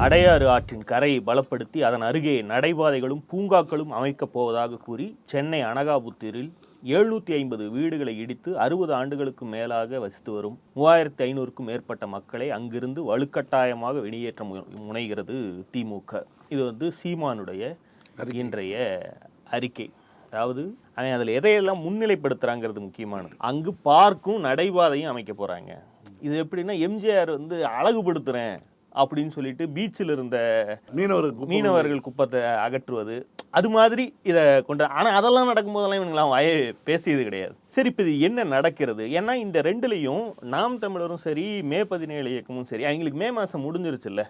அடையாறு ஆற்றின் கரையை பலப்படுத்தி அதன் அருகே நடைபாதைகளும் பூங்காக்களும் அமைக்கப் போவதாக கூறி சென்னை அனகாபுத்தூரில் 750 வீடுகளை இடித்து 60 ஆண்டுகளுக்கு மேலாக வசித்து வரும் 3500க்கும் மேற்பட்ட மக்களை அங்கிருந்து வலுக்கட்டாயமாக வெளியேற்ற முனைகிறது திமுக. இது சீமானுடைய இன்றைய அறிக்கை. அதாவது அவன் அதில் எதையெல்லாம் முன்னிலைப்படுத்துறாங்கிறது முக்கியமானது. அங்கு பார்க்கும் நடைபாதையும் அமைக்க போறாங்க. இது எப்படின்னா எம்ஜிஆர் அழகுபடுத்துறேன் அப்படின்னு சொல்லிட்டு பீச்சில் இருந்த மீனவர்கள் குப்பத்தை அகற்றுவது அது மாதிரி இதை கொண்டு. ஆனால் அதெல்லாம் நடக்கும்போதெல்லாம் இவங்களாம் பேசியது கிடையாது. சரி, இப்போ இது என்ன நடக்கிறது? ஏன்னா இந்த ரெண்டுலையும் நாம் தமிழரும் சரி, மே 17 இயக்கமும் சரி, அவங்களுக்கு மே மாதம் முடிஞ்சிருச்சுல்ல,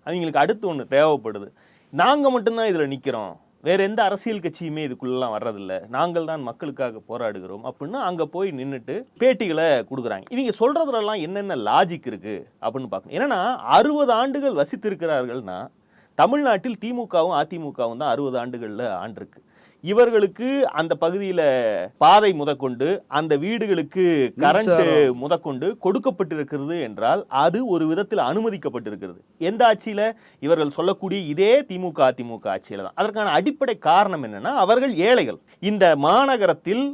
அவங்களுக்கு அடுத்து ஒன்று தேவைப்படுது. நாங்கள் மட்டும்தான் இதில் நிற்கிறோம், வேற எந்த அரசியல் கட்சியுமே இதுக்குள்ளெல்லாம் வர்றதில்லை, நாங்கள் தான் மக்களுக்காக போராடுகிறோம் அப்படின்னு அங்கே போய் நின்றுட்டு பேட்டிகளை கொடுக்குறாங்க. இவங்க சொல்றதுலாம் என்னென்ன லாஜிக் இருக்கு அப்படின்னு பார்க்கணும். ஏன்னா 60 ஆண்டுகள் வசித்திருக்கிறார்கள்னா தமிழ்நாட்டில் திமுகவும் அதிமுகவும் தான் 60 ஆண்டுகளில் ஆண்டிருக்கு. இவர்களுக்கு அந்த பகுதியில் பாதை முதற்கொண்டு அந்த வீடுகளுக்கு கரண்ட் முதற்கொண்டு கொடுக்கப்பட்டிருக்கிறது என்றால் அது ஒரு விதத்தில் அனுமதிக்கப்பட்டிருக்கிறது. எந்த ஆட்சியில? இவர்கள் சொல்லக்கூடிய இதே திமுக அதிமுக ஆட்சியில தான். அதற்கான அடிப்படை காரணம் என்னன்னா, அவர்கள் ஏழைகள். இந்த மாநகரத்தில்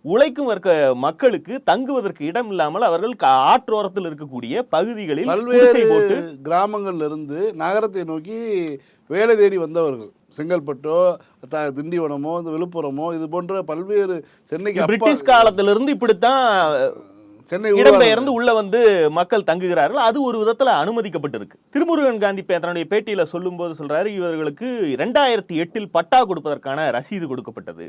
உழைக்கும் வர்க்க மக்களுக்கு தங்குவதற்கு இடம் இல்லாமல் அவர்கள் ஆற்றோரத்தில் இருக்கக்கூடிய பகுதிகளில் பல்வேறு போட்டு கிராமங்கள்ல இருந்து நகரத்தை நோக்கி வேலை தேடி வந்தவர்கள். செங்கல்பட்டோ, திண்டிவனமோ, விழுப்புரமோ, இது போன்ற பல்வேறு சென்னைக்கு பிரிட்டிஷ் காலத்திலிருந்து இப்படித்தான் சென்னை இடம்பெயர்ந்து உள்ள மக்கள் தங்குகிறார்கள். அது ஒரு விதத்துல அனுமதிக்கப்பட்டிருக்கு. திருமுருகன் காந்தி தன்னுடைய பேட்டியில சொல்லும் போது சொல்றாரு, இவர்களுக்கு 2008 பட்டா கொடுப்பதற்கான ரசீது கொடுக்கப்பட்டது.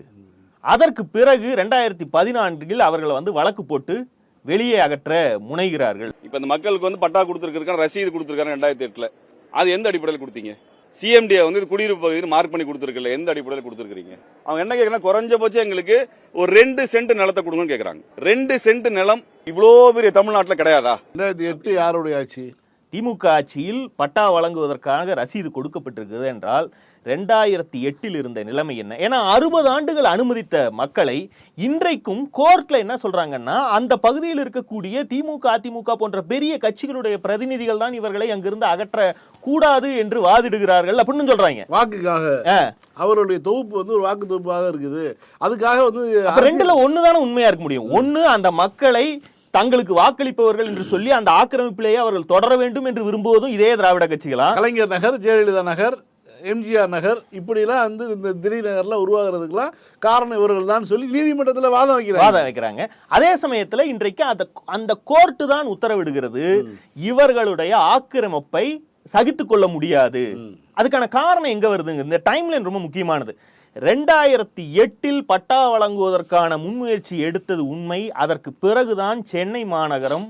அதற்கு பிறகு 2014 அவர்களை வழக்கு போட்டு வெளியே அகற்ற முனைகிறார்கள். இப்ப இந்த மக்களுக்கு பட்டா கொடுத்திருக்காங்க, ரசீது கொடுத்திருக்காங்க 2008. அது எந்த அடிப்படையில் கொடுத்தீங்க? சிஎம்டியை குடியிருப்பு பகுதியில் மார்க் பண்ணி கொடுத்துருக்கல, எந்த அடிப்படையில் கொடுத்துருக்கீங்க? அவங்க என்ன கேட்கறாங்க, குறைஞ்சபட்சம் எங்களுக்கு ஒரு 2 சென்ட் நிலத்தை கொடுங்கன்னு கேட்கறாங்க. 2 சென்ட் நிலம் இவ்வளோ பெரிய தமிழ்நாட்டில் கிடையாதா? 2008 யாருடைய ஆட்சி? திமுக ஆட்சியில் பட்டா வழங்குவதற்காக ரசீது கொடுக்கப்பட்டிருக்கிறது என்றால் 2008 இருந்த நிலைமை என்ன? ஏன்னா 60 ஆண்டுகள் அனுமதித்த மக்களை இன்றைக்கும் கோர்ட்ல என்ன சொல்றாங்கன்னா, அந்த பகுதியில் இருக்கக்கூடிய திமுக அதிமுக போன்ற பெரிய கட்சிகளுடைய பிரதிநிதிகள் தான் இவர்களை அங்கிருந்து அகற்ற கூடாது என்று வாதிடுகிறார்கள் அப்படின்னு சொல்றாங்க. வாக்குக்காக அவருடைய தொகுப்பு ஒரு வாக்கு தொகுப்பாக இருக்குது. அதுக்காக ரெண்டுல ஒண்ணுதானே உண்மையா இருக்க முடியும். ஒண்ணு, அந்த மக்களை தங்களுக்கு வாக்களிப்பவர்கள் என்று சொல்லி அந்த ஆக்கிரமிப்பிலேயே அவர்கள் தொடர வேண்டும் என்று விரும்புவதும் இதே திராவிட கட்சிகளா? கலைஞர் நகர், ஜெயலலிதா நகர், எம்ஜிஆர் நகர், இப்படிலாம் இந்த திடீர் நகர்லாம் உருவாகிறதுக்கெல்லாம் காரணம் இவர்கள் தான் சொல்லி நீதிமன்றத்தில் வாதம் வைக்கிறாங்க. அதே சமயத்தில் இன்றைக்கு அந்த கோர்ட்டு தான் உத்தரவிடுகிறது, இவர்களுடைய ஆக்கிரமிப்பை சகித்துக் கொள்ள முடியாது. அதுக்கான காரணம் எங்க வருதுங்க? இந்த டைம்லைன் ரொம்ப முக்கியமானது. 2008 பட்டா வழங்குவதற்கான முன்முயற்சி எடுத்தது உண்மை. அதற்கு பிறகுதான் சென்னை மாநகரம்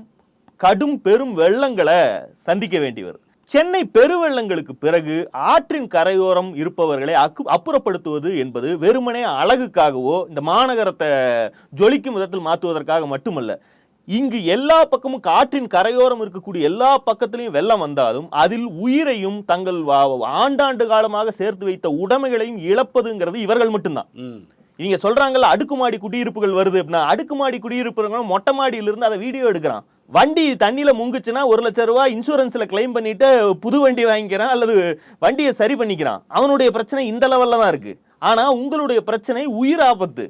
கடும் பெரும் வெள்ளங்களை சந்திக்க வேண்டி வருது. சென்னை பெருவெள்ளங்களுக்கு பிறகு ஆற்றின் கரையோரம் இருப்பவர்களை அப்புறப்படுத்துவது என்பது வெறுமனே அழகுக்காகவோ இந்த மாநகரத்தை ஜொலிக்கும் விதத்தில் மாற்றுவதற்காக மட்டுமல்ல. இங்கு எல்லா பக்கமும் காற்றின் கரையோரம் இருக்கக்கூடிய எல்லா பக்கத்திலையும் வெள்ளம் வந்தாலும் அதில் உயிரையும் தங்கள் ஆண்டாண்டு காலமாக சேர்த்து வைத்த உடைமைகளையும் இழப்பதுங்கிறது இவர்கள் மட்டும்தான். இவங்க சொல்றாங்கல்ல, அடுக்குமாடி குடியிருப்புகள் வருது அப்படின்னா, அடுக்குமாடி குடியிருப்பு மொட்டை மாடியிலிருந்து அதை வீடியோ எடுக்கிறான். வண்டி தண்ணியில முங்குச்சுன்னா 1 லட்சம் ரூபாய் இன்சூரன்ஸ்ல கிளைம் பண்ணிட்டு புது வண்டி வாங்கிக்கிறான் அல்லது வண்டியை சரி பண்ணிக்கிறான். அவனுடைய பிரச்சனை இந்த லெவல்ல தான் இருக்கு. ஆனா உங்களுடைய பிரச்சனை உயிர் ஆபத்து.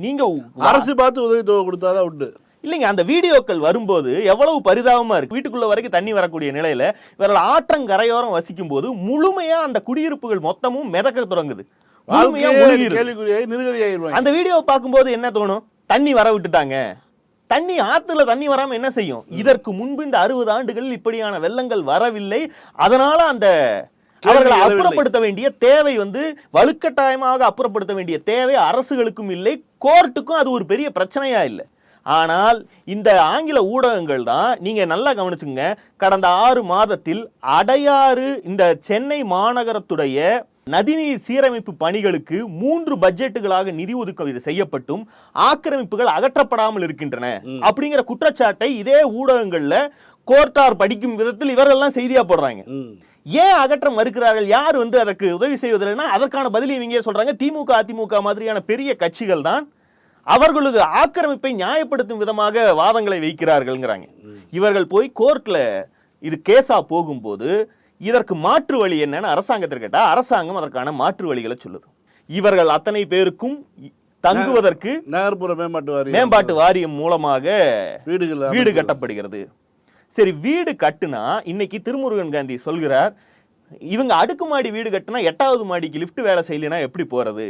நீங்க அரசு பார்த்து உதவி தொகை கொடுத்தாதான் உண்டு இல்லைங்க. அந்த வீடியோக்கள் வரும்போது எவ்வளவு பரிதாபமா இருக்கு. வீட்டுக்குள்ள வரைக்கும் தண்ணி வரக்கூடிய நிலையில இவர்கள் ஆற்றங்கரையோரம் வசிக்கும் போது முழுமையா அந்த குடியிருப்புகள் மொத்தமும் மிதக்க தொடங்குது. அந்த வீடியோவை பார்க்கும்போது என்ன தோணும்? தண்ணி வர விட்டுட்டாங்க. தண்ணி ஆத்துல தண்ணி வராம என்ன செய்யும்? இதற்கு முன்பு இந்த 60 ஆண்டுகளில் இப்படியான வெள்ளங்கள் வரவில்லை. அதனால அந்த அவர்களை அப்புறப்படுத்த வேண்டிய தேவை வலுக்கட்டாயமாக அப்புறப்படுத்த வேண்டிய தேவை அரசுகளுக்கும் இல்லை, கோர்ட்டுக்கும் அது ஒரு பெரிய பிரச்சனையா இல்லை. ஆனால் இந்த ஆங்கில ஊடகங்கள் தான், நீங்க நல்லா கவனிச்சுங்க, கடந்த 6 மாதத்தில் அடையாறு இந்த சென்னை மாநகரத்துடைய நதிநீர் சீரமைப்பு பணிகளுக்கு 3 பட்ஜெட்டுகளாக நிதி ஒதுக்கீடு செய்யப்பட்டும் ஆக்கிரமிப்புகள் அகற்றப்படாமல் இருக்கின்றன அப்படிங்கிற குற்றச்சாட்டை இதே ஊடகங்கள்ல கோர்ட்டார் படிக்கும் விதத்தில் இவரெல்லாம் செய்தியா போடுறாங்க. ஏன் அகற்ற மறுக்கிறார்கள்? யார் அதற்கு உதவி செய்வதில்லைன்னா அதற்கான பதில் இவங்க சொல்றாங்க, திமுக அதிமுக மாதிரியான பெரிய கட்சிகள் தான் அவர்களுக்கு ஆக்கிரமிப்பை நியாயப்படுத்தும் விதமாக வாதங்களை வைக்கிறார்கள்ங்கிறாங்க. இவர்கள் போய் கோர்ட்ல இது கேஸா போகும்போது இதற்கு மாற்று வழி என்னன்னு அரசாங்கத்திற்கு கேட்டா அரசாங்கம் அதற்கான மாற்று வழிகளை சொல்லுது. இவர்கள் அத்தனை பேருக்கும் தங்குவதற்கு நகர்ப்புற மேம்பாட்டு வாரியம் மூலமாக வீடு கட்டப்படுகிறது. சரி, வீடு கட்டுனா இன்னைக்கு திருமுருகன் காந்தி சொல்கிறார், இவங்க அடுக்குமாடி வீடு கட்டினா 8வது மாடிக்கு லிஃப்ட் வேலை செய்யலைன்னா எப்படி போறது,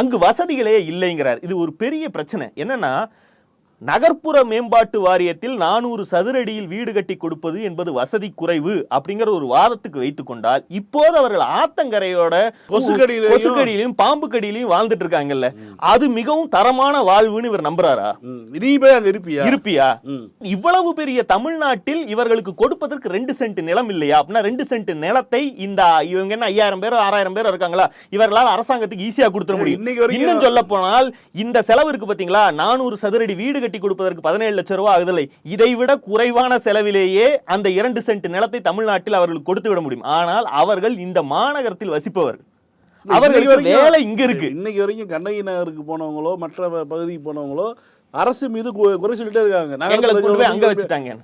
அங்கு வசதிகளே இல்லைங்கிறார். இது ஒரு பெரிய பிரச்சனை. என்னன்னா, நகர்ப்புற மேம்பாட்டு வாரியத்தில் 400 சதுரடியில் வீடு கட்டி கொடுப்பது என்பது வசதி குறைவு அப்படிங்கிற ஒரு வாதத்துக்கு வைத்துக் கொண்டால், இப்போது அவர்கள் ஆத்தங்கரையோட கொசுக்கடியிலையும் பாம்பு கடியிலையும் வாழ்ந்துட்டு இருக்காங்கல்ல, அது மிகவும் தரமான வாழ்வுன்னு இவர் நம்புறாரா? இருப்பியா? இவ்வளவு பெரிய தமிழ்நாட்டில் இவர்களுக்கு கொடுப்பதற்கு 2 சென்ட் நிலம் இல்லையா? அப்படின்னா 2 சென்ட் நிலத்தை இந்த இவங்க என்ன 5000 பேரோ 6000 பேரோ இருக்காங்களா, இவர்களால் அரசாங்கத்துக்கு ஈஸியா கொடுத்துட முடியும். இன்னும் சொல்ல போனால் இந்த செலவு இருக்கு பாத்தீங்களா, 400 சதுரடி வீடு கட்டி கொடுப்பதற்கு 17 லட்சம் ரூபாய் ஆகுதில்லை. இதைவிட குறைவான செலவிலேயே அந்த 2 சென்ட் நிலத்தை தமிழ்நாட்டில் அவர்களுக்கு கொடுத்து விட முடியும். ஆனால் அவர்கள் இந்த மாநகரத்தில் வசிப்பவர்கள், அவர்களுக்கு வேலை இங்க இருக்கு. இன்னைக்கு வரைக்கும் கண்ணகி நகருக்கு போனவங்களோ மற்ற பகுதிக்கு போனவங்களோ அரசு மீது குறை சொல்லிட்டே இருக்காங்க. அங்க வச்சுட்டாங்க.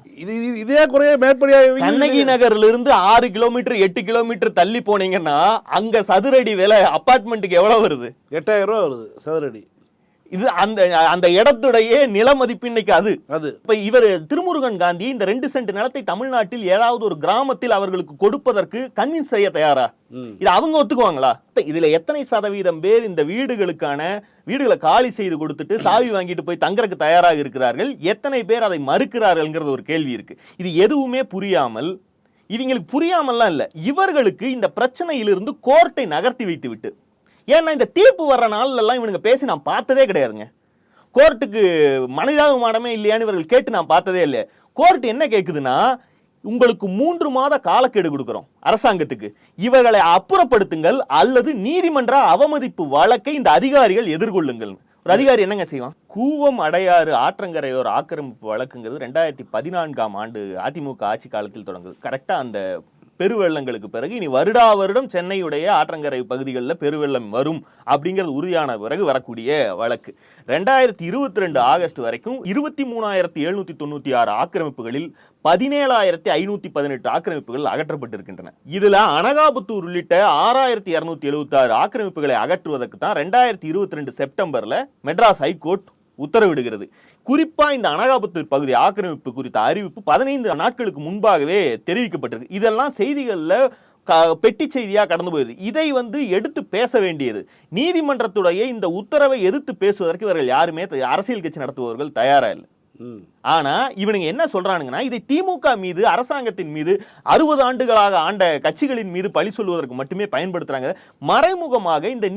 இதே குறைய மேற்படியாக கண்ணகி நகர்ல இருந்து 6 கிலோமீட்டர் 8 கிலோமீட்டர் தள்ளி போனீங்கன்னா அங்க சதுரடி விலை அபார்ட்மெண்ட்டுக்கு எவ்வளவு வருது? 8000 ரூபாய் வருது சதுரடி. இது அந்த இடத்துடைய நில மதிப்பு இன்னைக்கு அது. இப்ப இவர் திருமுருகன் காந்தி இந்த 2 சென்ட் நிலத்தை தமிழ்நாட்டில் ஏதாவது ஒரு கிராமத்தில் அவர்களுக்கு கொடுப்பதற்கு கன்வின்ஸ் செய்ய தயாரா? இது அவங்க ஒத்துக்குவாங்களா? இதுல எத்தனை சதவீதம் பேர் இந்த வீடுகளை காலி செய்து கொடுத்துட்டு சாவி வாங்கிட்டு போய் தங்கறதுக்கு தயாராக இருக்கிறார்கள்? எத்தனை பேர் அதை மறுக்கிறார்கள்ங்கிறது ஒரு கேள்வி இருக்கு. இது எதுவுமே புரியாமல், இவங்களுக்கு புரியாமல்லாம் இல்ல, இவர்களுக்கு இந்த பிரச்சனையிலிருந்து கோர்ட்டை நகர்த்தி வைத்து விட்டு, ஏன்னா இந்த தீர்ப்பு வர்ற நாள்ல எல்லாம் இவனுங்க பேசி நான் பார்த்ததே கிடையாதுங்க. கோர்ட்டுக்கு மனிதாபிமானமே இல்லையான்னு இவர்கள் கேட்டு நான் பார்த்ததே இல்லை. கோர்ட் என்ன கேட்குதுன்னா, உங்களுக்கு 3 மாத காலக்கெடு கொடுக்கிறோம் அரசாங்கத்துக்கு, இவர்களை அப்புறப்படுத்துங்கள் அல்லது நீதிமன்ற அவமதிப்பு வழக்கை இந்த அதிகாரிகள் எதிர்கொள்ளுங்கள். ஒரு அதிகாரி என்னங்க செய்வான்? கூவம் அடையாறு ஆற்றங்கரையோர் ஆக்கிரமிப்பு வழக்குங்கிறது 2014ஆம் ஆண்டு அதிமுக ஆட்சி காலத்தில் தொடங்குது. கரெக்டா அந்த பெருவெள்ளங்களுக்கு பிறகு இனி வருடா வருடம் சென்னையுடைய ஆற்றங்கரை பகுதிகளில் பெருவெள்ளம் வரும் அப்படிங்கிறது உறுதியான பிறகு வரக்கூடிய வழக்கு. 2022 ஆகஸ்ட் வரைக்கும் 23,796 ஆக்கிரமிப்புகளில் 17,518 ஆக்கிரமிப்புகள் அகற்றப்பட்டிருக்கின்றன. இதுல அனகாபுத்தூர் உள்ளிட்ட 6,276 ஆக்கிரமிப்புகளை அகற்றுவதற்கு தான் 2022 செப்டம்பர்ல மெட்ராஸ் ஹைகோர்ட் உத்தரவிடுகிறது. குறிப்பா இந்த அனகாபுத்தூர் பகுதி ஆக்கிரமிப்பு குறித்த அறிவிப்பு 15 நாட்களுக்கு முன்பாகவே தெரிவிக்கப்பட்டிருக்கு. இதெல்லாம் செய்திகள்ல பெட்டி செய்தியா கடந்து போகுது. இதை எடுத்து பேச வேண்டியது நீதிமன்றத்துடைய இந்த உத்தரவை எதிர்த்து பேசுவதற்கு இவர்கள் யாருமே அரசியல் கட்சி நடத்துபவர்கள் தயாரா இல்லை. ஆனா இவனுங்க என்ன சொல்றானுங்கன்னா, இதை திமுக மீது அரசாங்கத்தின் மீது 60 ஆண்டுகளாக ஆண்ட கட்சிகளின் மீது பழி சொல்வதற்கு மட்டுமே பயன்படுத்துறாங்க. மறைமுகமாக இந்த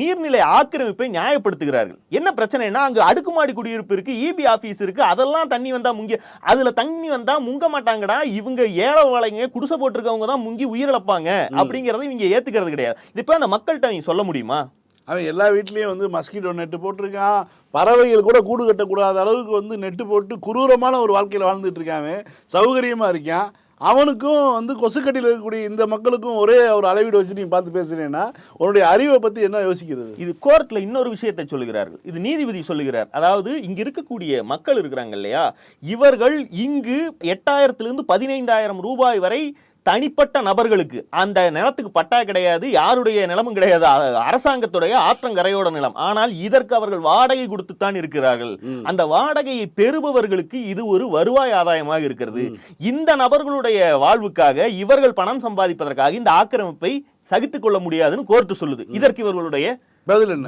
நீர்நிலை ஆக்கிரமிப்பை நியாயப்படுத்துகிறார்கள். என்ன பிரச்சனைனா, அங்க அடுக்குமாடி குடியிருப்பு இருக்கு, இபி ஆபீஸ் இருக்கு, அதெல்லாம் தண்ணி வந்தா முங்கி, அதுல தண்ணி வந்தா முங்க மாட்டாங்கடா, இவங்க ஏழை வாழைங்க குடிசை போட்டிருக்கவங்க தான் முங்கி உயிரிழப்பாங்க அப்படிங்கறத இவங்க ஏத்துக்கிறது கிடையாது. இப்ப அந்த மக்கள்கிட்ட நீங்க சொல்ல முடியுமா? அவன் எல்லா வீட்லேயும் மஸ்கிட்டோ நெட்டு போட்டிருக்கான், பறவைகள் கூட கூடு கட்டக்கூடாத அளவுக்கு நெட்டு போட்டு குரூரமான ஒரு வாழ்க்கையில் வாழ்ந்துட்டு இருக்கான், சௌகரியமாக இருக்கான். அவனுக்கும் கொசுக்கட்டியில் இருக்கக்கூடிய இந்த மக்களுக்கும் ஒரே ஒரு அளவீடு வச்சு நீ பார்த்து பேசுறேன்னா உன்னுடைய அறிவை பற்றி என்ன யோசிக்கிறது? இது கோர்ட்டில் இன்னொரு விஷயத்தை சொல்லுகிறார்கள். இது நீதிபதி சொல்லுகிறார். அதாவது இங்கு இருக்கக்கூடிய மக்கள் இருக்கிறாங்க இல்லையா, இவர்கள் இங்கு 8,000 to 15,000 ரூபாய் வரை தனிப்பட்ட நபர்களுக்கு அந்த நிலத்துக்கு பட்டா கிடையாது, யாருடைய நிலமும் கிடையாது, அரசாங்கத்துடைய ஆற்றங்கரையோட நிலம். ஆனால் இதற்கு அவர்கள் வாடகை கொடுத்துத்தான் இருக்கிறார்கள். அந்த வாடகையை பெறுபவர்களுக்கு இது ஒரு வருவாய் ஆதாயமாக இருக்கிறது. இந்த நபர்களுடைய வாழ்வுக்காக இவர்கள் பணம் சம்பாதிப்பதற்காக இந்த ஆக்கிரமிப்பை சகித்துக் கொள்ள முடியாதுன்னு கோர்ட்டு சொல்லுது. இதற்கு இவர்களுடைய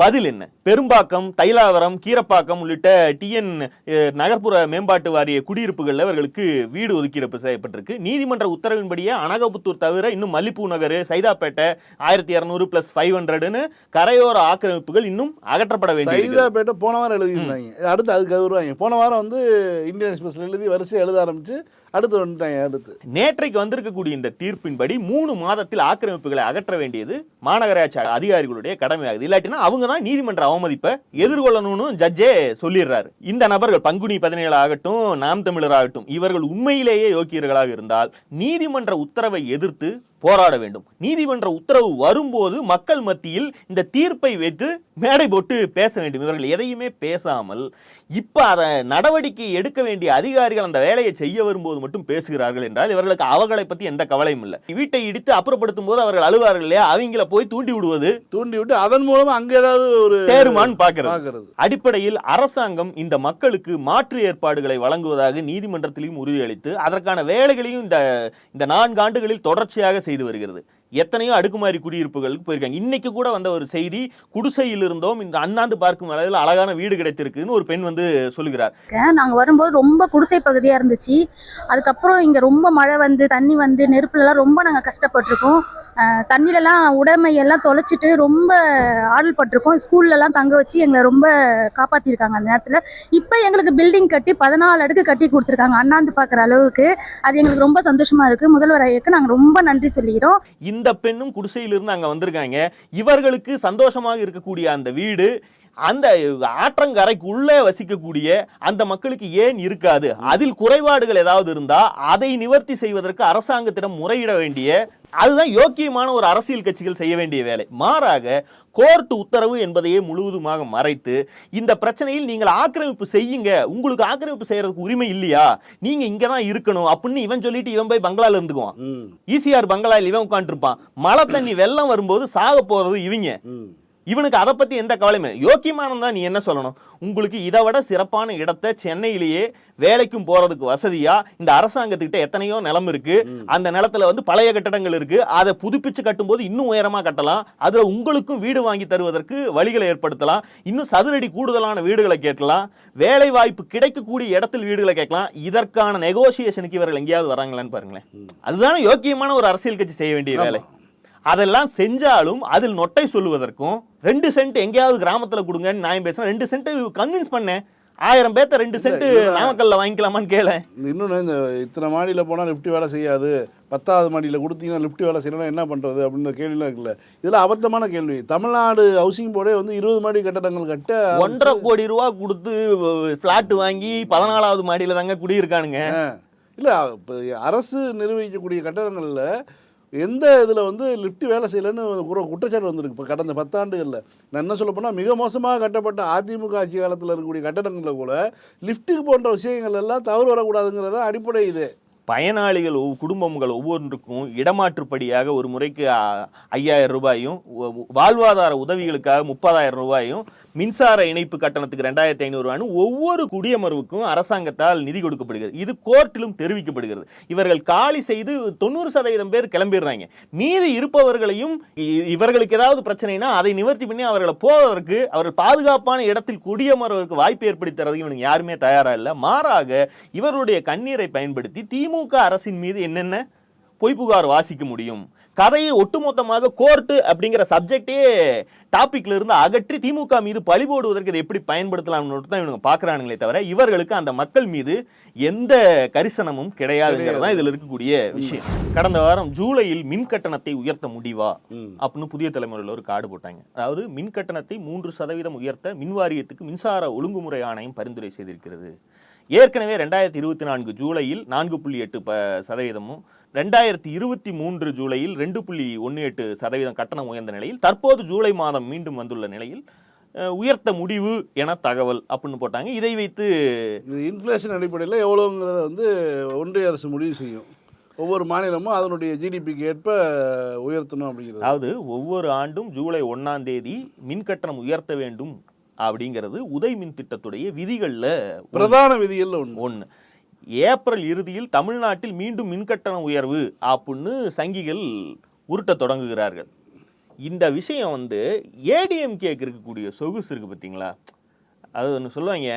பதில் என்ன? பெரும்பாக்கம், தைலாவரம், கீரப்பாக்கம் உள்ளிட்ட டிஎன் நகர்ப்புற மேம்பாட்டு வாரிய குடியிருப்புகள்ல அவர்களுக்கு வீடு ஒதுக்கீடு செய்யப்பட்டிருக்கு. நீதிமன்ற உத்தரவின்படியே அனகாபுத்தூர் தவிர இன்னும் மல்லிப்பூ நகர், சைதாப்பேட்டை 1200 + 500ன்னு கரையோர ஆக்கிரமிப்புகள் இன்னும் அகற்றப்பட வேண்டிய. சைதாப்பேட்டை போன வாரம் எழுதியிருந்தாங்க, அடுத்து அதுக்கு வருவாங்க. போன வாரம் இந்தியன் எக்ஸ்பிரஸ் எழுதி வரிசை எழுத ஆரம்பிச்சு அடுத்து வந்துட்டாங்க. அடுத்து நேற்றைக்கு வந்திருக்கக்கூடிய இந்த தீர்ப்பின்படி 3 மாதத்தில் ஆக்கிரமிப்புகளை அகற்ற வேண்டியது மாநகராட்சி அதிகாரிகளுடைய கடமையாகுது. இல்லாட்டினா அவங்க தான் நீதிமன்ற அவமதிப்பை எதிர்கொள்ளணும்னு ஜட்ஜே சொல்லிடுறாரு. இந்த நபர்கள் பங்குனி 17 ஆகட்டும், நாம் தமிழர் ஆகட்டும், இவர்கள் உண்மையிலேயே யோக்கியர்களாக இருந்தால் நீதிமன்ற உத்தரவை எதிர்த்து போராட வேண்டும். நீதிமன்ற உத்தரவு வரும்போது மக்கள் மத்தியில் இந்த தீர்ப்பை வைத்து மேடை போட்டு பேச வேண்டும். இவர்கள் எதையுமே பேசாமல் இப்ப அதை நடவடிக்கை எடுக்க வேண்டிய அதிகாரிகள் அந்த வேலையை செய்ய வரும்போது மட்டும் பேசுகிறார்கள் என்றால் இவர்களுக்கு அவர்களை பத்தி எந்த கவலையும் இல்லை. வீட்டை இடித்து அப்புறப்படுத்தும் போது அவர்கள் அழுவார்கள் இல்லையா, அவங்கள போய் தூண்டி விட்டு அதன் மூலமா அங்க ஏதாவது ஒரு தேருமான்னு பார்க்கிறது. அடிப்படையில் அரசாங்கம் இந்த மக்களுக்கு மாற்று ஏற்பாடுகளை வழங்குவதாக நீதிமன்றத்திலையும் உறுதியளித்து அதற்கான வேலைகளையும் இந்த 4 ஆண்டுகளில் தொடர்ச்சியாக செய்து வருகிறது. எத்தனையோ அடுக்குமாறி குடியிருப்புகளுக்கு போயிருக்காங்க. இன்னைக்கு கூட வந்த ஒரு செய்தி, குடிசையில் இருந்தோம் இந்த அண்ணாந்து பார்க்கும் அளவில் அழகான வீடு கிடைத்திருக்குன்னு ஒரு பெண் வந்து சொல்லுகிறார். நாங்க வரும்போது ரொம்ப குடிசை பகுதியா இருந்துச்சு. அதுக்கப்புறம் இங்க ரொம்ப மழை வந்து தண்ணி வந்து நெருப்புலலாம் ரொம்ப நாங்க கஷ்டப்பட்டிருக்கோம். தண்ணிலலாம் உடைமையெல்லாம் தொலைச்சிட்டு ரொம்ப ஆடல் பட்டிருக்கோம். ஸ்கூல்லலாம் தங்க வச்சு எங்களை ரொம்ப காப்பாற்றிருக்காங்க அந்த நேரத்தில். இப்போ எங்களுக்கு பில்டிங் கட்டி 14 அடுக்கு கட்டி கொடுத்துருக்காங்க அண்ணாந்து பார்க்குற அளவுக்கு. அது எங்களுக்கு ரொம்ப சந்தோஷமா இருக்கு. முதல்வர் ஐயாக்கு நாங்கள் ரொம்ப நன்றி சொல்லிக்கிறோம். இந்த பெண்ணும் குடிசையிலிருந்து அங்கே வந்திருக்காங்க. இவர்களுக்கு சந்தோஷமாக இருக்கக்கூடிய அந்த வீடு அந்த ஆற்றங்கரைக்கு உள்ளே வசிக்கக்கூடிய அந்த மக்களுக்கு ஏன் இருக்காது? அதில் குறைபாடுகள் ஏதாவது இருந்தா அதை நிவர்த்தி செய்வதற்கு அரசாங்கத்திடம் முறையிட வேண்டிய, அதுதான் யோக்கியமான ஒரு அரசியல் கட்சிகள் செய்ய வேண்டிய வேலை. மாறாக கோர்ட் உத்தரவு என்பதையே முழுவதுமாக மறைத்து இந்த பிரச்சனையில் நீங்கள் ஆக்கிரமிப்பு செய்யுங்க, உங்களுக்கு ஆக்கிரமிப்பு செய்யறதுக்கு உரிமை இல்லையா, நீங்க இங்கதான் இருக்கணும் அப்படின்னு இவன் சொல்லிட்டு இவன் போய் பங்களால இருந்துக்குவான். ஈசிஆர் பங்களாவில் இவன் உட்காந்துட்டு இருப்பான். மழை தண்ணி வெள்ளம் வரும்போது சாக போறது இவங்க. இவனுக்கு அதை பத்தி எந்த கவலையுமே. யோக்கியமானதா நீ என்ன சொல்லணும்? உங்களுக்கு இதை விட சிறப்பான இடத்தை சென்னையிலேயே வேலைக்கும் போறதுக்கு வசதியா இந்த அரசாங்கத்துக்கிட்ட எத்தனையோ நிலம் இருக்கு. அந்த நிலத்துல வந்து பழைய கட்டடங்கள் இருக்கு. அதை புதுப்பிச்சு கட்டும் போது இன்னும் உயரமா கட்டலாம். அதுல உங்களுக்கும் வீடு வாங்கி தருவதற்கு வழிகளை ஏற்படுத்தலாம். இன்னும் சதுரடி கூடுதலான வீடுகளை கேட்கலாம். வேலை வாய்ப்பு கிடைக்கக்கூடிய இடத்தில் வீடுகளை கேட்கலாம். இதற்கான நெகோசியேஷனுக்கு இவர்கள் எங்கேயாவது வராங்களான்னு பாருங்களேன். அதுதானே யோக்கியமான ஒரு அரசியல் கட்சி செய்ய வேண்டிய வேலை. அதெல்லாம் செஞ்சாலும் அதில் நொட்டை சொல்லுவதற்கும் 2 சென்ட் எங்கேயாவது கிராமத்துல கொடுங்கன்னு நான் பேசுறேன். 2 சென்ட் கன்வின்ஸ் பண்ணேன். 1000 பேர்த்த 2 சென்ட் நாமக்கல்ல வாங்கிக்கலாமான்னு கேள. இன்னொன்னு, இந்த இத்தனை மாடியில போனா லிஃப்ட் வேலை செய்யாது, 10வது மாடியில கொடுத்தீங்கன்னா லிஃப்ட் வேலை செய்யணும், என்ன பண்றது அப்படின்னு கேள்விலாம் இருக்குல்ல. இதெல்லாம் அபத்தமான கேள்வி. தமிழ்நாடு ஹவுசிங் போர்டே வந்து 20 மாடி கட்டடங்கள் கட்ட 1.5 கோடி ரூபா கொடுத்து பிளாட் வாங்கி 14வது மாடியில தாங்க குடியிருக்கானுங்க. இல்ல, அரசு நிர்வகிக்கக்கூடிய கட்டடங்கள்ல எந்த இதில் வந்து லிஃப்ட் வேலை செய்யலைன்னு குற்றச்சாட்டு வந்திருக்கு இப்போ கடந்த 10 ஆண்டுகளில். நான் என்ன சொல்ல போனால், மிக மோசமாக கட்டப்பட்ட அதிமுக ஆட்சி காலத்தில் இருக்கக்கூடிய கட்டடங்களில் கூட லிஃப்ட்டுக்கு போன்ற விஷயங்கள் எல்லாம் தவறு வரக்கூடாதுங்கிறத அடிப்படை இது. பயனாளிகள் குடும்பங்கள் ஒவ்வொன்றுக்கும் இடமாற்றுப்படியாக ஒரு முறைக்கு 5000 ரூபாயும், வாழ்வாதார உதவிகளுக்காக 30,000 ரூபாயும், மின்சார இணைப்பு கட்டணத்துக்கு 2500 ரூபாயும் ஒவ்வொரு குடியமர்வுக்கும் அரசாங்கத்தால் நிதி கொடுக்கப்படுகிறது. இது கோர்ட்டிலும் தெரிவிக்கப்படுகிறது. இவர்கள் காலி செய்து 90% பேர் கிளம்பிடுறாங்க. மீதி இருப்பவர்களையும் இவர்களுக்கு ஏதாவது பிரச்சனைனா அதை நிவர்த்தி பண்ணி அவர்களை போவதற்கு, அவர்கள் பாதுகாப்பான இடத்தில் குடியமர்வதற்கு வாய்ப்பு ஏற்படுத்தி தரது இவனுக்கு யாருமே தயாரா இல்லை. மாறாக இவருடைய கண்ணீரை பயன்படுத்தி திமுக அரசின் மீது என்னென்ன பொய் புகார் வாசிக்க முடியும், கதையை ஒட்டுமொத்தமாக கோர்ட்டு அப்படிங்கிற சப்ஜெக்டே டாபிக்ல இருந்து அகற்றி திமுக மீது பழி போடுவதற்கு இதை எப்படி பயன்படுத்தலாம்னு தான் இவங்க பாக்குறானுங்களே தவிர இவர்களுக்கு அந்த மக்கள் மீது எந்த கரிசனமும் கிடையாதுங்கிறதான் இதுல இருக்கக்கூடிய விஷயம். கடந்த வாரம் ஜூலையில் மின் கட்டணத்தை உயர்த்த முடிவா அப்படின்னு புதிய தலைமுறையில் ஒரு கார்டு போட்டாங்க. அதாவது மின் கட்டணத்தை 3% உயர்த்த மின் வாரியத்துக்கு மின்சார ஒழுங்குமுறை ஆணையம் பரிந்துரை செய்திருக்கிறது. ஏற்கனவே 2024 ஜூலையில் 4.8%, 2023 ஜூலையில் 2.18% கட்டணம் உயர்ந்த நிலையில் தற்போது ஜூலை மாதம் மீண்டும் வந்துள்ள நிலையில் உயர்த்த முடிவு என தகவல் அப்படின்னு போட்டாங்க. இதை வைத்து இன்ஃப்ளேஷன் அடிப்படையில் எவ்வளோங்கிறத வந்து ஒன்றிய அரசு முடிவு செய்யும். ஒவ்வொரு மாநிலமும் அதனுடைய ஜிடிபிக்கு ஏற்ப உயர்த்தணும் அப்படிங்கிறது. அதாவது ஒவ்வொரு ஆண்டும் ஜூலை 1ஆம் தேதி மின் கட்டணம் உயர்த்த வேண்டும் அப்படிங்கிறது உதய் மின் திட்டத்துடைய விதிகள்ல பிரதான விதிகள்ல ஒன்று. ஏப்ரல் இறுதியில் தமிழ்நாட்டில் மீண்டும் மின்கட்டண உயர்வு அப்படின்னு சங்கிகள் உருட்ட தொடங்குகிறார்கள். இந்த விஷயம் வந்து ஏடிஎம்கேக்கு இருக்கக்கூடிய சொகுசு இருக்கு பார்த்தீங்களா, அது ஒன்று சொல்லுவாங்க,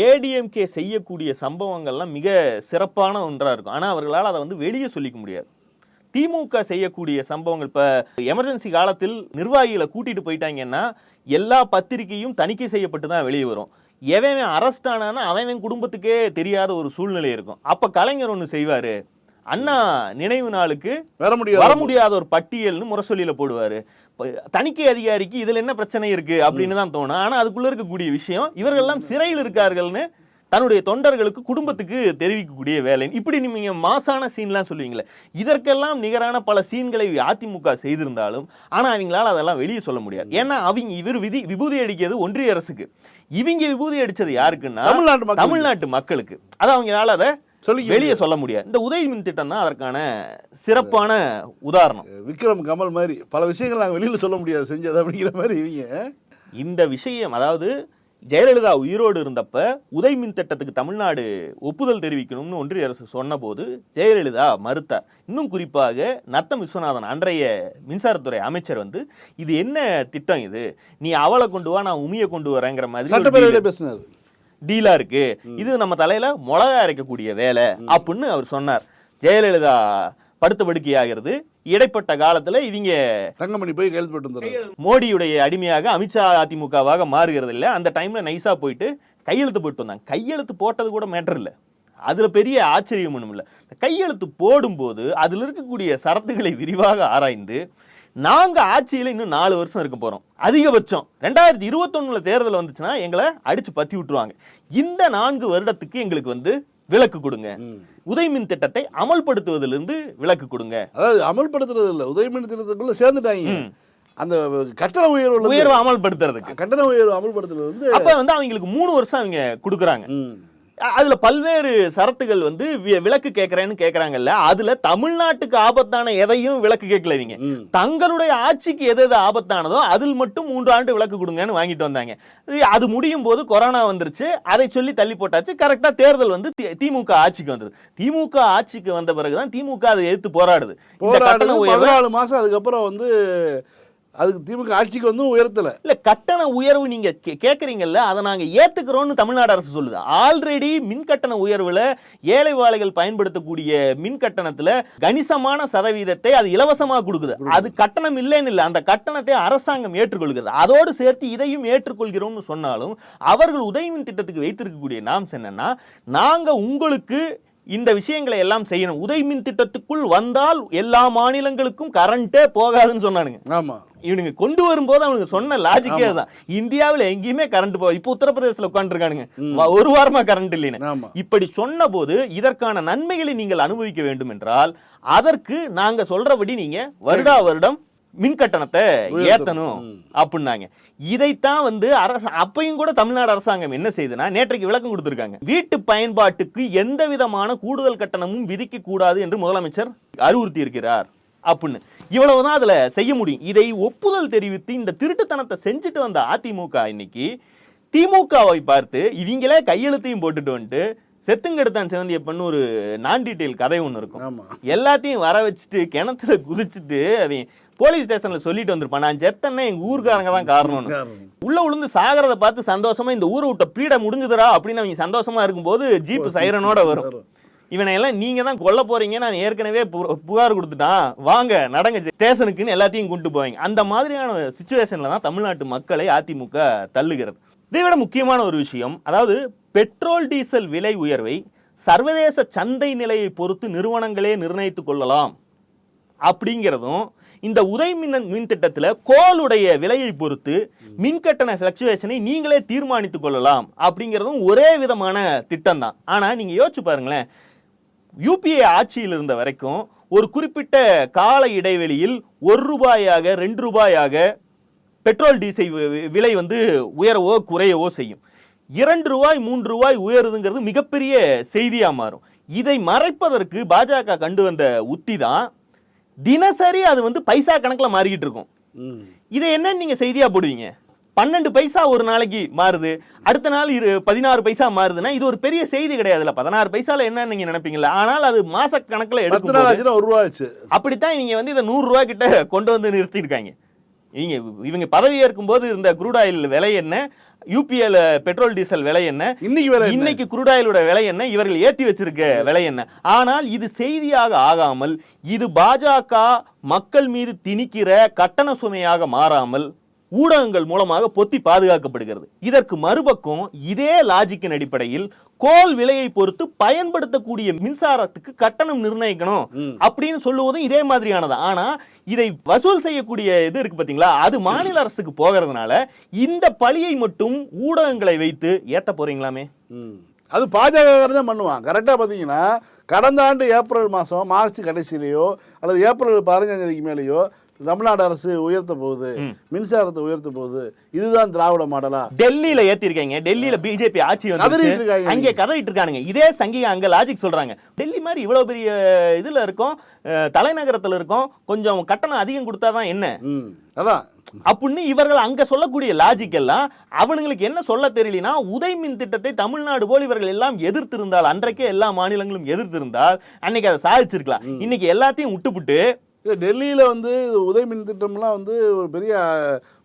ஏடிஎம்கே செய்யக்கூடிய சம்பவங்கள்லாம் மிக சிறப்பான ஒன்றாக இருக்கும். ஆனால் அவர்களால் அதை வந்து வெளியே சொல்லிக்க முடியாது. திமுக செய்யக்கூடிய சம்பவங்கள், இப்போ எமர்ஜென்சி காலத்தில் நிர்வாகிகளை கூட்டிட்டு போயிட்டாங்கன்னா எல்லா பத்திரிகையும் தணிக்கை செய்யப்பட்டு தான் வெளியே வரும். எவன் அரெஸ்ட் ஆனானா அவன் குடும்பத்துக்கே தெரியாத ஒரு சூழ்நிலை இருக்கும். அப்ப கலைஞர் ஒன்று செய்வாரு, அண்ணா நினைவு நாளுக்கு வர முடியாத ஒரு பட்டியல்னு முரசொலியில போடுவாரு. தணிக்கை அதிகாரிக்கு இதுல என்ன பிரச்சனை இருக்கு அப்படின்னு தான் தோணும். ஆனா அதுக்குள்ள இருக்கக்கூடிய விஷயம், இவர்கள் எல்லாம் சிறையில் இருக்கார்கள்னு தன்னுடைய தொண்டர்களுக்கு குடும்பத்துக்கு தெரிவிக்கக்கூடிய வேலை. இப்படி நீங்க மாசான சீன்லாம் சொல்லுவீங்களே, இதற்கெல்லாம் நிகரான பல சீன்களை அதிமுக செய்திருந்தாலும் ஆனா அவங்களால அதெல்லாம் வெளியே சொல்ல முடியாது. ஏன்னா அவங்க விபூதி அடிக்கிறது ஒன்றிய அரசுக்கு, இவங்க விபூதி அடிச்சது யாருக்குன்னா தமிழ்நாட்டு மக்களுக்கு. அது அவங்களால அதை வெளியே சொல்ல முடியாது. இந்த உதய் மின் திட்டம் தான் அதற்கான சிறப்பான உதாரணம். விக்ரம் கமல் மாதிரி பல விஷயங்கள் நாங்கள் வெளியில் சொல்ல முடியாது செஞ்சது அப்படிங்கிற மாதிரி இவங்க இந்த விஷயம். அதாவது ஜெயலலிதா உயிரோடு இருந்தப்ப உதய் மின் திட்டத்துக்கு தமிழ்நாடு ஒப்புதல் தெரிவிக்கணும்னு ஒன்றிய அரசு சொன்ன போது ஜெயலலிதா மறுத்தார். இன்னும் குறிப்பாக நத்தம் விஸ்வநாதன் அன்றைய மின்சாரத்துறை அமைச்சர் வந்து இது என்ன திட்டம், இது நீ அவளை கொண்டு வா நான் உமியை கொண்டு வரேங்கிற மாதிரி பேசினார், டீலா இருக்கு, இது நம்ம தலையில மிளகா அரைக்கக்கூடிய வேலை அப்படின்னு அவர் சொன்னார். ஜெயலலிதா படுத்த படுக்கையாகிறது. இடைப்பட்ட காலத்துல இவங்க தங்கமணி போய் கையெழுத்து போட்டு மோடியுடைய அடிமையாக அமித்ஷா அதிமுகவாக மாறுகிறது இல்லை. அந்த டைம்ல நைஸா போயிட்டு கையெழுத்து போட்டு வந்தாங்க. கையெழுத்து போட்டது கூட மேட்டர் இல்லை, அதுல பெரிய ஆச்சரியம் ஒன்றும் இல்லை. கையெழுத்து போடும்போது அதுல இருக்கக்கூடிய சரத்துகளை விரிவாக ஆராய்ந்து நாங்க ஆட்சியில இன்னும் 4 வருஷம் இருக்க போறோம், அதிகபட்சம் 2021 தேர்தல் வந்துச்சுன்னா எங்களை அடிச்சு பத்தி விட்டுருவாங்க, இந்த 4 வருடத்துக்கு எங்களுக்கு வந்து விலக்கு கொடுங்க, உதயமின் திட்டத்தை அமல்படுத்துவதிலிருந்து விலக்கு கொடுங்க. அதாவது அமல்படுத்துறது இல்ல, உதயமின் திட்டத்துக்குள்ள சேர்ந்துட்டாங்க. அந்த கட்டண உயர்வு அமல்படுத்துறதுக்கு, கட்டண உயர்வு அமல்படுத்துறது வந்து அப்ப வந்து அவங்களுக்கு 3 வருஷம் அவங்க கொடுக்குறாங்க. அதுல பல்வேறு சரத்துகள் வந்து விலக்கு கேட்கறாங்கல்ல, அதுல தமிழ்நாட்டுக்கு ஆபத்தான எதையும் விலக்கு கேட்கல. இவங்க தங்களுடைய ஆட்சிக்கு எது எது ஆபத்தானதோ அதில் மட்டும் 3 ஆண்டு விலக்கு கொடுங்கன்னு வாங்கிட்டு வந்தாங்க. அது முடியும் போது கொரோனா வந்துருச்சு, அதை சொல்லி தள்ளி போட்டாச்சு. கரெக்டா தேர்தல் வந்து திமுக ஆட்சிக்கு வந்தது. திமுக ஆட்சிக்கு வந்த பிறகுதான் திமுக அதை எதிர்த்து போராடுது. 14 மாசம் அதுக்கப்புறம் வந்து அதுக்கு திமுக ஆட்சிக்கு வந்து உயர்த்தல இல்ல. கட்டண உயர்வு நீங்க கேக்குறீங்கல்ல, அதை நாங்க ஏத்துக்கிறோம்னு தமிழ்நாடு அரசு சொல்லுது. ஆல்ரெடி மின் கட்டண உயர்வுல ஏழை வாழைகள் பயன்படுத்தக்கூடிய மின் கட்டணத்துல கணிசமான சதவீதத்தை அது இலவசமா கொடுக்குது. அது கட்டணம் இல்லைன்னு இல்லை, அந்த கட்டணத்தை அரசாங்கம் ஏற்றுக்கொள்கிறது. அதோடு சேர்த்து இதையும் ஏற்றுக்கொள்கிறோம்னு சொன்னாலும் அவர்கள் உதயமின் திட்டத்துக்கு வைத்திருக்கக்கூடிய நாம்ஸ் என்னன்னா, நாங்க உங்களுக்கு இந்த விஷயங்களை எல்லாம் செய்யணும், உதயமின் திட்டத்துக்குள் வந்தால் எல்லா மாநிலங்களுக்கும் கரண்டே போகாதுன்னு சொன்னானுங்க. ஆமா, இவனுங்க கொண்டு வரும்போது அவனுக்கு சொன்ன லாஜிக்கே தான். இந்தியாவில் எங்கேயுமே கரண்ட் போகுது, இப்ப உத்தரப்பிரதேசல உட்காந்துருக்கானுங்க, 1 வாரமா கரண்ட் இல்லைன்னு. இப்படி சொன்ன போது இதற்கான நன்மைகளை நீங்கள் அனுபவிக்க வேண்டும் என்றால் அதற்கு நாங்க சொல்றபடி நீங்க வருடா வருடம் மின் கட்டணத்தை ஏத்தணும் அப்படின்னாங்க. இதைத்தான் வந்து அரசு அப்பையும் கூட தமிழ்நாடு அரசாங்கம் என்ன செய்யுதுன்னா, நேற்றைக்கு விளக்கம் கொடுத்திருக்காங்க. வீட்டு பயன்பாட்டுக்கு எந்த விதமான கூடுதல் கட்டணமும் விதிக்க கூடாது என்று முதலமைச்சர் அறிவுறுத்தி இருக்கிறார் அப்படின்னு. இவ்வளவுதான் அதுல செய்ய முடியும். இதை ஒப்புதல் தெரிவித்து இந்த திருட்டுத்தனத்தை செஞ்சுட்டு வந்த அதிமுக இன்னைக்கு திமுகவை பார்த்து இவங்களே கையெழுத்தையும் போட்டுட்டு வந்துட்டு செத்துங்கெடுத்தான் சிவந்தியப்பன்னு ஒரு நான் டீட்டெயில் கதை ஒன்று இருக்கும். எல்லாத்தையும் வர வச்சுட்டு கிணத்துல குதிச்சுட்டு அவன் போலீஸ் ஸ்டேஷன்ல சொல்லிட்டு வந்திருப்பான், நான் செத்தன்னா எங்க ஊருக்காரங்க தான் காரணம்னு. உள்ள விழுந்து சாகிறத பார்த்து சந்தோஷமா இந்த ஊரை விட்ட பீட முடிஞ்சுதுரா அப்படின்னு அவங்க சந்தோஷமா இருக்கும்போது ஜீப் சைரனோட வரும். இவனை எல்லாம் நீங்க தான் கொல்ல போறீங்க, நான் ஏற்கனவே புகார் கொடுத்துட்டான், வாங்க நடங்க ஸ்டேஷனுக்குன்னு எல்லாத்தையும் கொண்டு போவாங்க. அந்த மாதிரியான சிச்சுவேஷன்ல தான் தமிழ்நாட்டு மக்களை அதிமுக தள்ளுகிறது. இதை விட முக்கியமான ஒரு விஷயம், அதாவது பெட்ரோல் டீசல் விலை உயர்வை சர்வதேச சந்தை நிலையை பொறுத்து நிறுவனங்களே நிர்ணயித்துக் கொள்ளலாம் அப்படிங்கிறதும், இந்த உதய் மின் திட்டத்தில் கோலுடைய விலையை பொறுத்து மின்கட்டண ஃபிளக்சுவேஷனை நீங்களே தீர்மானித்துக் கொள்ளலாம் அப்படிங்கிறதும் ஒரே விதமான திட்டம் தான். ஆனால் நீங்கள் யோசிச்சு பாருங்களேன், யூபிஏ ஆட்சியில் இருந்த வரைக்கும் ஒரு குறிப்பிட்ட கால இடைவெளியில் 1 ரூபாயாக 2 ரூபாயாக பெட்ரோல் டீசல் விலை வந்து உயரவோ குறையவோ செய்யும். 2 ரூபாய் 3 ரூபாய் உயருதுங்கிறது மிகப்பெரிய செய்தியா மாறும். இதை மறைப்பதற்கு பாஜக கண்டு வந்த உத்தி தான் தினசரி அது வந்து பைசா கணக்கில் மாறிக்கிட்டு இருக்கும். இதை என்ன நீங்க செய்தியா போடுவீங்க? 12 பைசா ஒரு நாளைக்கு மாறுது, அடுத்த நாள் 16 பைசா மாறுதுன்னா இது ஒரு பெரிய செய்தி கிடையாதுல்ல. 16 பைசால என்ன நீங்க நினைப்பீங்களா? ஆனால் அது மாச கணக்கில் எடுக்கும். அப்படித்தான் இவங்க வந்து இதை 100 ரூபாய் கிட்ட கொண்டு வந்து நிறுத்திருக்காங்க. இவங்க பதவி ஏற்கும் போது இருந்த குரூட் ஆயில் விலை என்ன, யூபிஎல் பெட்ரோல் டீசல் விலை என்ன, இன்னைக்கு குரூட் ஆயிலோட விலை என்ன, இவர்கள் ஏற்றி வச்சிருக்க விலை என்ன. ஆனால் இது செய்தியாக ஆகாமல் இது பாஜக மக்கள் மீது திணிக்கிற கட்டண சுமையாக மாறாமல் ஊடகங்கள் மூலமாக பொத்தி பாதுகாக்கப்படுகிறது. இதற்கு மறுபக்கம் இதே லாஜிக்கின் அடிப்படையில் கோல் விலையை பொறுத்து பயன்படுத்தக்கூடிய மின்சாரத்துக்கு கட்டணம் நிர்ணயிக்கணும் அப்படின்னு சொல்லுவதும் இதே மாதிரியானது. ஆனா இதை வசூல் செய்யக்கூடிய இது இருக்கு பாத்தீங்களா, அது மாநில அரசுக்கு போகிறதுனால இந்த பழியை மட்டும் ஊடகங்களை வைத்து ஏத்த போறீங்களாமே. அது பாஜக தான் பண்ணுவான். கரெக்டாக பார்த்தீங்கன்னா கடந்த ஆண்டு ஏப்ரல் மாதம் மார்ச் கடைசியிலையோ அல்லது ஏப்ரல் 15ஆம் தேதிக்கு மேலேயோ தமிழ்நாடு அரசு உயர்த்த போகுது, மின்சாரத்தை உயர்த்த போகுது, இதுதான் திராவிட மாடலா. டெல்லியில ஏத்திருக்காங்க, டெல்லியில பிஜேபி ஆட்சி வந்து அங்கே கதறிட்டு இருக்கானுங்க. இதே சங்கி அங்க லாஜிக் சொல்றாங்க, டெல்லி மாதிரி இவ்வளவு பெரிய இதுல இருக்கும், தலைநகரத்துல இருக்கும், கொஞ்சம் கட்டணம் அதிகம் கொடுத்தாதான் என்ன அதான் அப்படின்னு இவர்கள் அங்க சொல்லக்கூடிய லாஜிக் எல்லாம் அவனுங்களுக்கு என்ன சொல்ல தெரியலனா, உதய் மின் திட்டத்தை தமிழ்நாடு போல் இவர்கள் எல்லாம் எதிர்த்திருந்தால், அன்றைக்கே எல்லா மாநிலங்களும் எதிர்த்திருந்தால் அன்னைக்கு அதை சாதிச்சிருக்கலாம். இன்னைக்கு எல்லாத்தையும் விட்டுப்புட்டு டெல்லியில் வந்து உதய் மின் திட்டம்லாம் வந்து ஒரு பெரிய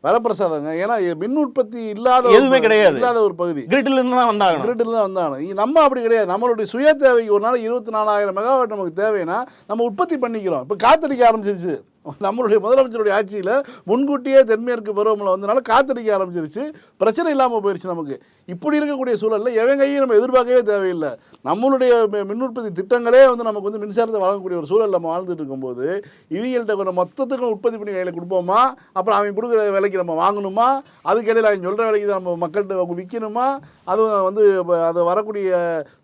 வரப்பிரசாதங்க. ஏன்னா மின் உற்பத்தி இல்லாத எதுவுமே கிடையாது, இல்லாத ஒரு பகுதி. கிரிட்ல இருந்து தான் வந்தாங்க, கிரிட்ல தான் வந்தாங்க. நம்ம அப்படி கிடையாது. நம்மளுடைய சுய தேவைக்கு ஒரு நாள் 24,000 மெகாவாட் நமக்கு தேவைன்னா நம்ம உற்பத்தி பண்ணிக்கிறோம். இப்போ காத்தடிக்க ஆரம்பிச்சிருச்சு. நம்மளுடைய முதலமைச்சருடைய ஆட்சியில் முன்கூட்டியே தென்மேற்கு பருவமழை வந்தனால காத்தடிக்க ஆரம்பிச்சிருச்சு. பிரச்சனை இல்லாமல் போயிடுச்சு நமக்கு. இப்படி இருக்கக்கூடிய சூழலில் எவன் கையும் நம்ம எதிர்பார்க்கவே தேவையில்லை. நம்மளுடைய மின் உற்பத்தி திட்டங்களே வந்து நமக்கு வந்து மின்சாரத்தை வழங்கக்கூடிய ஒரு சூழல் நம்ம வாழ்ந்துட்டு இருக்கும்போது இவங்கள்ட்ட கொஞ்சம் மொத்தத்துக்கும் உற்பத்தி பண்ணி கையில் கொடுப்போமா, அப்புறம் அவங்க கொடுக்குற விலைக்கு நம்ம வாங்கணுமா, அதுக்கிடையில் அவங்க சொல்கிற விலைக்கு தான் நம்ம மக்கள்கிட்ட விற்கணுமா, அதுவும் வந்து அதை வரக்கூடிய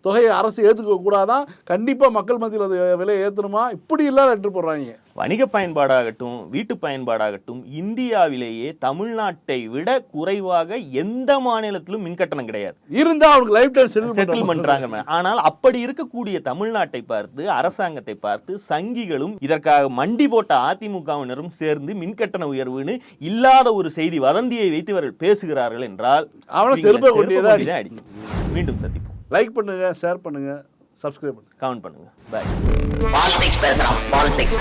தொகையை அரசு ஏற்றுக்க கூடாதான், கண்டிப்பாக மக்கள் மத்தியில் அது விலையை ஏற்றணுமா, இப்படி இல்லாத எடுத்து போடுறாங்க. வணிக பயன்பாடாகட்டும் வீட்டு பயன்பாடாகட்டும் இந்தியாவிலேயே தமிழ்நாட்டை விட குறைவாக எந்த மாநிலத்திலும் மின்கட்டணம் கிடையாது. இருந்தா அவங்களுக்கு லைஃப் டைம் செட்டில் பண்றாங்க. ஆனால் அப்படி இருக்கக்கூடிய தமிழ்நாட்டை பார்த்து, அரசாங்கத்தை பார்த்து சங்கிகளும் இதற்காக மண்டி போட்ட அதிமுகவினரும் சேர்ந்து மின்கட்டண உயர்வுன்னு இல்லாத ஒரு செய்தி வதந்தியை வைத்து இவர்கள் பேசுகிறார்கள் என்றால் மீண்டும் சந்திப்போம். லைக் பண்ணுங்க, ஷேர் பண்ணுங்க, சப்ஸ்கிரைப் பண்ணுங்க, கமெண்ட் பண்ணுங்க. பாய். பாலிடிக்ஸ் பேசுறோம், பாலிடிக்ஸ்.